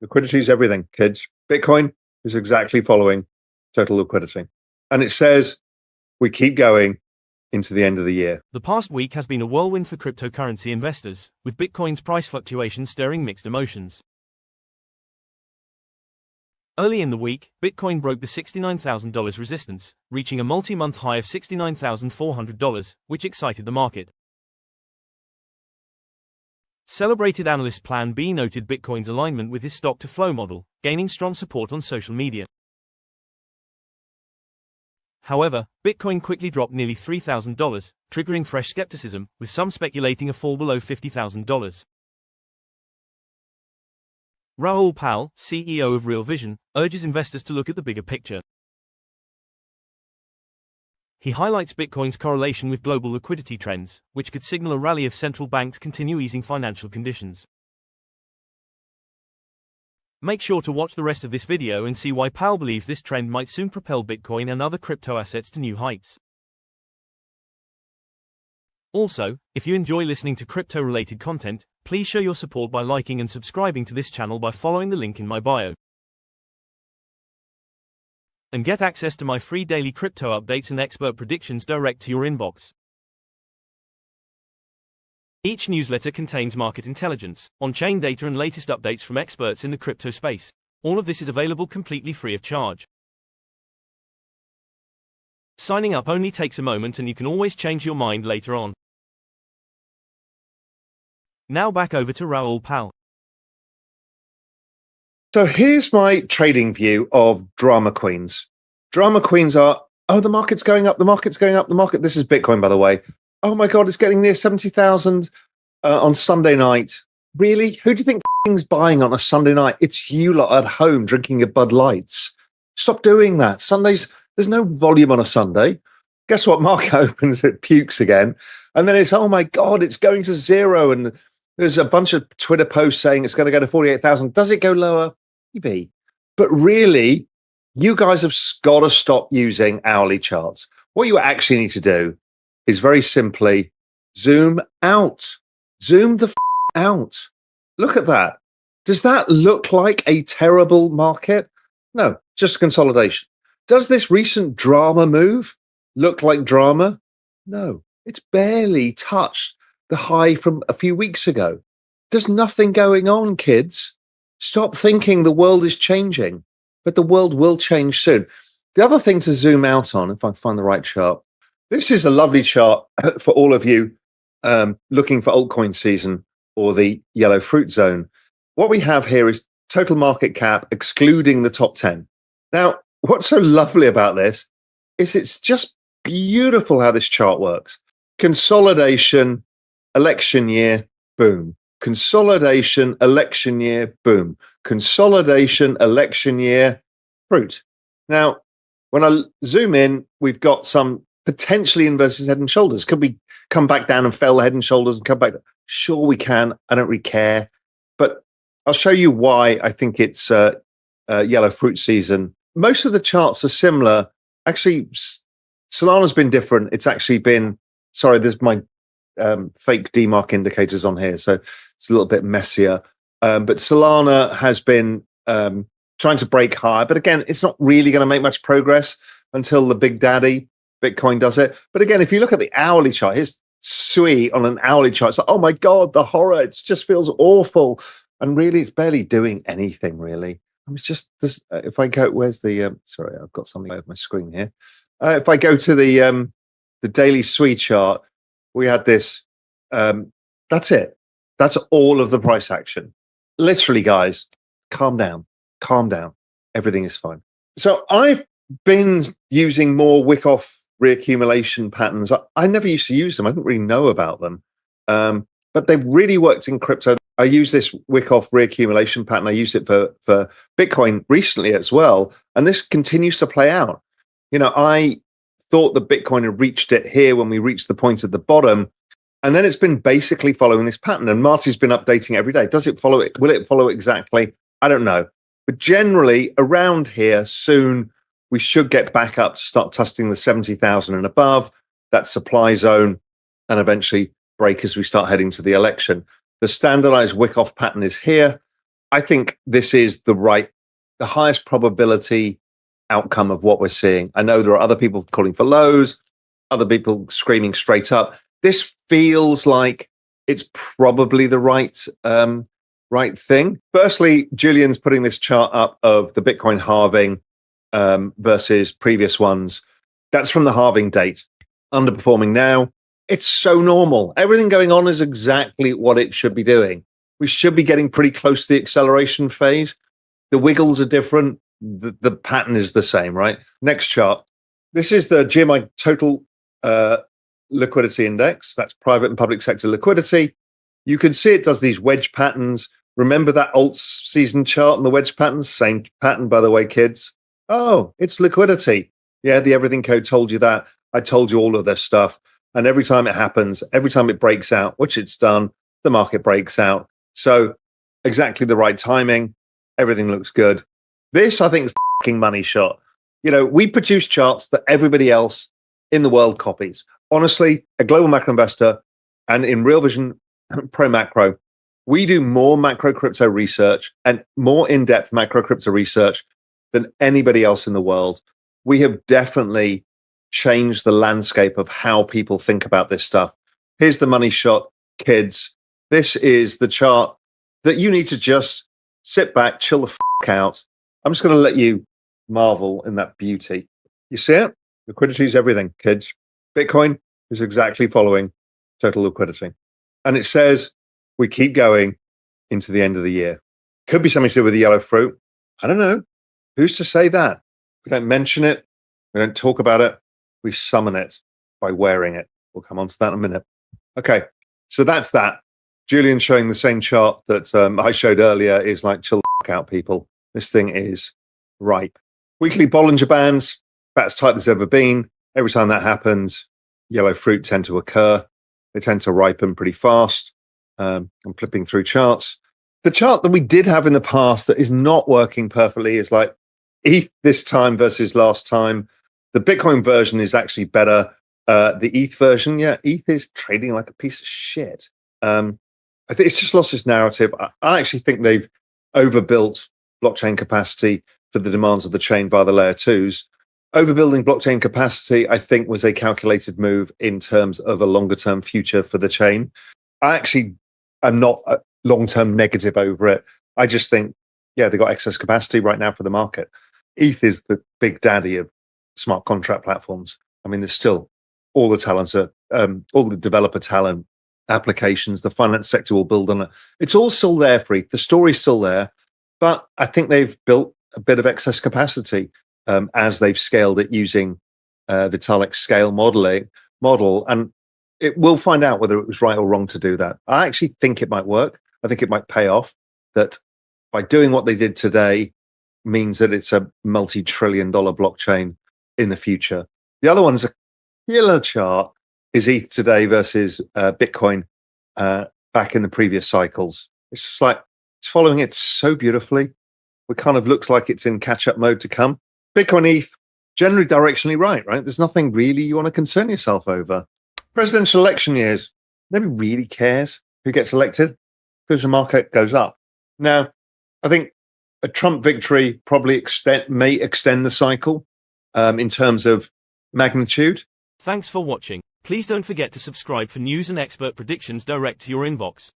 Liquidity is everything, kids. Bitcoin is exactly following total liquidity. And it says we keep going into the end of the year. The past week has been a whirlwind for cryptocurrency investors, with Bitcoin's price fluctuation stirring mixed emotions. Early in the week, Bitcoin broke the $69,000 resistance, reaching a multi-month high of $69,400, which excited the market. Celebrated analyst Plan B noted Bitcoin's alignment with his stock-to-flow model, gaining strong support on social media. However, Bitcoin quickly dropped nearly $3,000, triggering fresh skepticism, with some speculating a fall below $50,000. Raoul Pal, CEO of Real Vision, urges investors to look at the bigger picture. He highlights Bitcoin's correlation with global liquidity trends, which could signal a rally if central banks continue easing financial conditions. Make sure to watch the rest of this video and see why Pal believes this trend might soon propel Bitcoin and other crypto assets to new heights. Also, if you enjoy listening to crypto-related content, please show your support by liking and subscribing to this channel by following the link in my bio. And get access to my free daily crypto updates and expert predictions direct to your inbox. Each newsletter contains market intelligence, on-chain data and latest updates from experts in the crypto space. All of this is available completely free of charge. Signing up only takes a moment and you can always change your mind later on. Now back over to Raoul Pal. So here's my trading view of drama queens. Drama queens are, oh, the market's going up, the market's going up, the market. This is Bitcoin, by the way. Oh my God, it's getting near 70,000 on Sunday night. Really? Who do you think is buying on a Sunday night? It's you lot at home drinking your Bud Lights. Stop doing that. Sundays, there's no volume on a Sunday. Guess what? Market opens, it pukes again. And then it's, oh my God, it's going to zero. And there's a bunch of Twitter posts saying it's going to go to 48,000. Does it go lower? Maybe. But really, you guys have got to stop using hourly charts. What you actually need to do is very simply zoom out. Zoom the out. Look at that. Does that look like a terrible market? No, just consolidation. Does this recent drama move look like drama? No, it's barely touched the high from a few weeks ago. There's nothing going on, kids. Stop thinking the world is changing, but the world will change soon. The other thing to zoom out on, if I find the right chart, this is a lovely chart for all of you looking for altcoin season or the yellow fruit zone. What we have here is total market cap excluding the top 10. Now, what's so lovely about this is it's just beautiful how this chart works. Consolidation, election year, boom. Consolidation, election year, boom. Consolidation, election year, fruit. Now, when I zoom in, we've got some potentially inverted head and shoulders. Could we come back down and fell head and shoulders and come back? Sure, we can. I don't really care. But I'll show you why I think it's yellow fruit season. Most of the charts are similar. Actually, Solana's been different. It's actually been, sorry, there's my fake DMARC indicators on here, so it's a little bit messier. But Solana has been trying to break high, but again, it's not really going to make much progress until the big daddy Bitcoin does it. But again, if you look at the hourly chart, here's Sui on an hourly chart. It's like, oh my God, the horror! It just feels awful, and really, it's barely doing anything. Really, I mean, it's just this. If I go, where's the? Sorry, I've got something over my screen here. If I go to the daily Sui chart, we had this. That's it. That's all of the price action. Literally, guys, calm down. Calm down. Everything is fine. So I've been using more Wyckoff reaccumulation patterns. I never used to use them. I didn't really know about them. But they've really worked in crypto. I use this Wyckoff reaccumulation pattern. I used it for Bitcoin recently as well. And this continues to play out. You know, I thought that Bitcoin had reached it here when we reached the point at the bottom. And then it's been basically following this pattern. And Marty's been updating every day. Does it follow it? Will it follow exactly? I don't know. But generally, around here, soon, we should get back up to start testing the 70,000 and above, that supply zone, and eventually break as we start heading to the election. The standardized Wyckoff pattern is here. I think this is the highest probability outcome of what we're seeing. I know there are other people calling for lows, other people screaming straight up. This feels like it's probably the right thing. Firstly, Julian's putting this chart up of the Bitcoin halving versus previous ones. That's from the halving date. Underperforming now. It's so normal. Everything going on is exactly what it should be doing. We should be getting pretty close to the acceleration phase. The wiggles are different. The pattern is the same, right? Next chart. This is the GMI total liquidity index. That's private and public sector liquidity. You can see it does these wedge patterns. Remember that alt season chart and the wedge patterns? Same pattern, by the way, kids. Oh, it's liquidity. Yeah, the everything code told you that. I told you all of this stuff. And every time it happens, every time it breaks out, which it's done, the market breaks out. So exactly the right timing. Everything looks good. This, I think, is the fucking money shot. We produce charts that everybody else in the world copies. Honestly, a global macro investor and in Real Vision Pro Macro, we do more macro crypto research and more in-depth macro crypto research than anybody else in the world. We have definitely changed the landscape of how people think about this stuff. Here's the money shot, kids. This is the chart that you need to just sit back, chill the fuck out. I'm just going to let you marvel in that beauty. You see it? Liquidity is everything, kids. Bitcoin is exactly following total liquidity. And it says we keep going into the end of the year. Could be something to do with the yellow fruit. I don't know. Who's to say that? We don't mention it. We don't talk about it. We summon it by wearing it. We'll come on to that in a minute. Okay, so that's that. Julian showing the same chart that I showed earlier is like, chill the fuck out, people. This thing is ripe. Weekly Bollinger Bands, about as tight as ever been. Every time that happens, yellow fruit tend to occur. They tend to ripen pretty fast. I'm flipping through charts. The chart that we did have in the past that is not working perfectly is like ETH this time versus last time. The Bitcoin version is actually better. The ETH version, yeah, ETH is trading like a piece of shit. I think it's just lost its narrative. I actually think they've overbuilt blockchain capacity for the demands of the chain via the layer twos. Overbuilding blockchain capacity, I think, was a calculated move in terms of a longer term future for the chain. I actually am not long-term negative over it. I just think, yeah, they've got excess capacity right now for the market. ETH is the big daddy of smart contract platforms. I mean, there's still all the talents, all the developer talent, applications, the finance sector will build on it. It's all still there for ETH. The story's still there, but I think they've built a bit of excess capacity as they've scaled it using Vitalik's scale model. And we'll find out whether it was right or wrong to do that. I actually think it might work. I think it might pay off, that by doing what they did today means that it's a multi-trillion-dollar blockchain in the future. The other one's a killer chart, is ETH today versus Bitcoin back in the previous cycles. It's just like, it's following it so beautifully. It kind of looks like it's in catch-up mode to come. Bitcoin ETH, generally directionally right? There's nothing really you want to concern yourself over. Presidential election years, nobody really cares who gets elected because the market goes up. Now, I think a Trump victory probably may extend the cycle in terms of magnitude. Thanks for watching. Please don't forget to subscribe for news and expert predictions direct to your inbox.